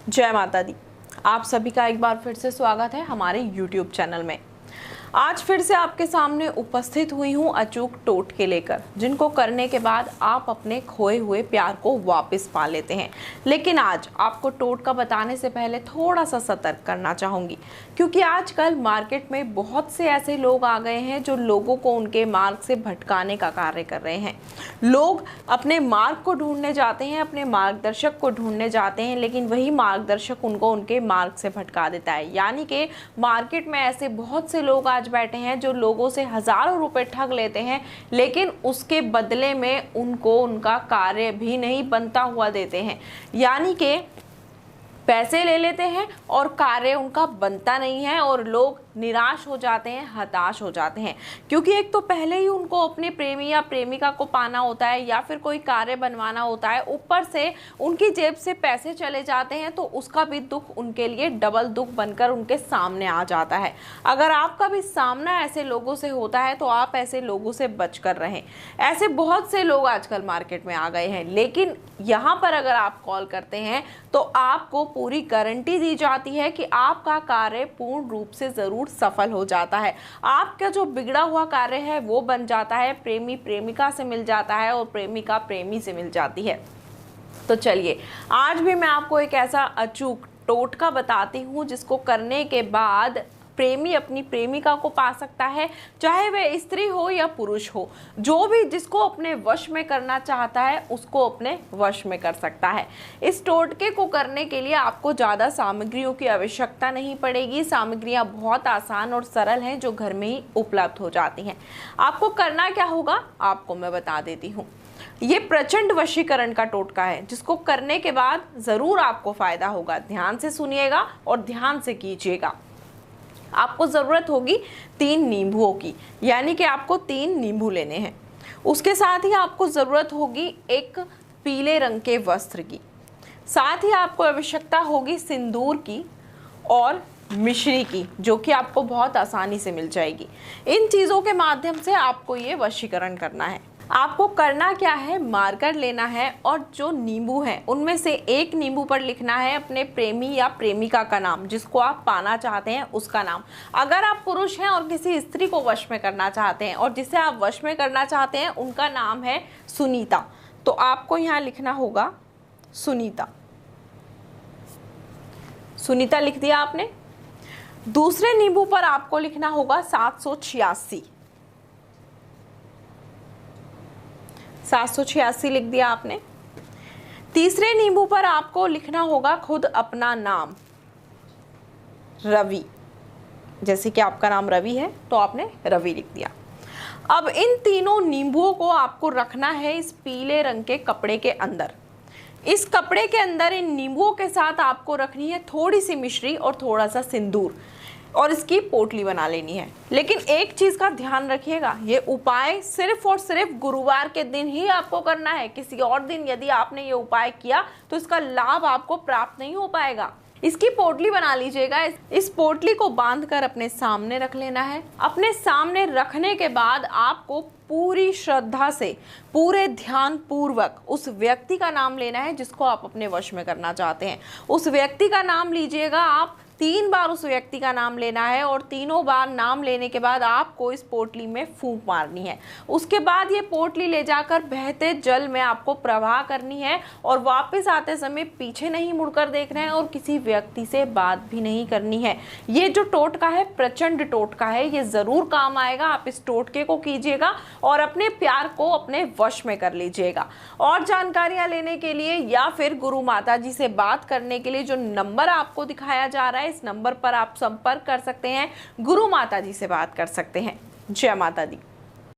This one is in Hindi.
जय माता दी। आप सभी का एक बार फिर से स्वागत है हमारे YouTube चैनल में। आज फिर से आपके सामने उपस्थित हुई हूँ अचूक टोटके लेकर, जिनको करने के बाद आप अपने खोए हुए प्यार को वापस पा लेते हैं। लेकिन आज आपको टोटका बताने से पहले थोड़ा सा सतर्क करना चाहूँगी, क्योंकि आजकल मार्केट में बहुत से ऐसे लोग आ गए हैं जो लोगों को उनके मार्ग से भटकाने का कार्य कर रहे हैं। लोग अपने मार्ग को ढूंढने जाते हैं, अपने मार्गदर्शक को ढूंढने जाते हैं, लेकिन वही मार्गदर्शक उनको उनके मार्ग से भटका देता है। यानी कि मार्केट में ऐसे बहुत से लोग आज बैठे हैं जो लोगों से हजारों रुपए ठग लेते हैं, लेकिन उसके बदले में उनको उनका कार्य भी नहीं बनता हुआ देते हैं। यानी कि पैसे ले लेते हैं और कार्य उनका बनता नहीं है और लोग निराश हो जाते हैं, हताश हो जाते हैं, क्योंकि एक तो पहले ही उनको अपने प्रेमी या प्रेमिका को पाना होता है या फिर कोई कार्य बनवाना होता है, ऊपर से उनकी जेब से पैसे चले जाते हैं, तो उसका भी दुख उनके लिए डबल दुख बनकर उनके सामने आ जाता है। अगर आपका भी सामना ऐसे लोगों से होता है तो आप ऐसे लोगों से बच कर रहें। ऐसे बहुत से लोग आजकल मार्केट में आ गए हैं, लेकिन यहाँ पर अगर आप कॉल करते हैं तो आपको पूरी गारंटी दी जाती है कि आपका कार्य पूर्ण रूप से जरूर सफल हो जाता है। आपका जो बिगड़ा हुआ कार्य है वो बन जाता है, प्रेमी प्रेमिका से मिल जाता है और प्रेमिका प्रेमी से मिल जाती है। तो चलिए, आज भी मैं आपको एक ऐसा अचूक टोटका बताती हूँ जिसको करने के बाद प्रेमी अपनी प्रेमिका को पा सकता है, चाहे वह स्त्री हो या पुरुष हो। जो भी जिसको अपने वश में करना चाहता है उसको अपने वश में कर सकता है। इस टोटके को करने के लिए आपको ज़्यादा सामग्रियों की आवश्यकता नहीं पड़ेगी। सामग्रियां बहुत आसान और सरल हैं जो घर में ही उपलब्ध हो जाती हैं। आपको करना क्या होगा आपको मैं बता देती हूँ। ये प्रचंड वशीकरण का टोटका है जिसको करने के बाद ज़रूर आपको फायदा होगा। ध्यान से सुनिएगा और ध्यान से कीजिएगा। आपको ज़रूरत होगी 3 नींबुओं की, यानी कि आपको 3 नींबू लेने हैं। उसके साथ ही आपको ज़रूरत होगी एक पीले रंग के वस्त्र की। साथ ही आपको आवश्यकता होगी सिंदूर की और मिश्री की, जो कि आपको बहुत आसानी से मिल जाएगी। इन चीज़ों के माध्यम से आपको ये वशीकरण करना है। आपको करना क्या है, मार्कर लेना है और जो नींबू हैं उनमें से एक नींबू पर लिखना है अपने प्रेमी या प्रेमिका का नाम, जिसको आप पाना चाहते हैं उसका नाम। अगर आप पुरुष हैं और किसी स्त्री को वश में करना चाहते हैं और जिसे आप वश में करना चाहते हैं उनका नाम है सुनीता, तो आपको यहाँ लिखना होगा सुनीता। सुनीता लिख दिया आपने। दूसरे नींबू पर आपको लिखना होगा 786। 786 लिख दिया आपने। तीसरे नींबू पर आपको लिखना होगा खुद अपना नाम, रवि। जैसे कि आपका नाम रवि है तो आपने रवि लिख दिया। अब इन तीनों नींबुओं को आपको रखना है इस पीले रंग के कपड़े के अंदर। इस कपड़े के अंदर इन नींबुओं के साथ आपको रखनी है थोड़ी सी मिश्री और थोड़ा सा सिंदूर और इसकी पोटली बना लेनी है। लेकिन एक चीज़ का ध्यान रखिएगा, ये उपाय सिर्फ और सिर्फ गुरुवार के दिन ही आपको करना है। किसी और दिन यदि आपने ये उपाय किया तो इसका लाभ आपको प्राप्त नहीं हो पाएगा। इसकी पोटली बना लीजिएगा। इस पोटली को बांधकर अपने सामने रख लेना है। अपने सामने रखने के बाद आपको पूरी श्रद्धा से, पूरे ध्यान पूर्वक उस व्यक्ति का नाम लेना है जिसको आप अपने वश में करना चाहते हैं। उस व्यक्ति का नाम लीजिएगा आप। 3 बार उस व्यक्ति का नाम लेना है और तीनों बार नाम लेने के बाद आपको इस पोटली में फूंक मारनी है। उसके बाद ये पोटली ले जाकर बहते जल में आपको प्रवाह करनी है और वापस आते समय पीछे नहीं मुड़कर देखना है और किसी व्यक्ति से बात भी नहीं करनी है। ये जो टोटका है प्रचंड टोटका है, ये ज़रूर काम आएगा। आप इस टोटके को कीजिएगा और अपने प्यार को अपने वश में कर लीजिएगा। और जानकारियाँ लेने के लिए या फिर गुरु माता जी से बात करने के लिए जो नंबर आपको दिखाया जा रहा है, इस नंबर पर आप संपर्क कर सकते हैं, गुरु माता जी से बात कर सकते हैं। जय माता दी।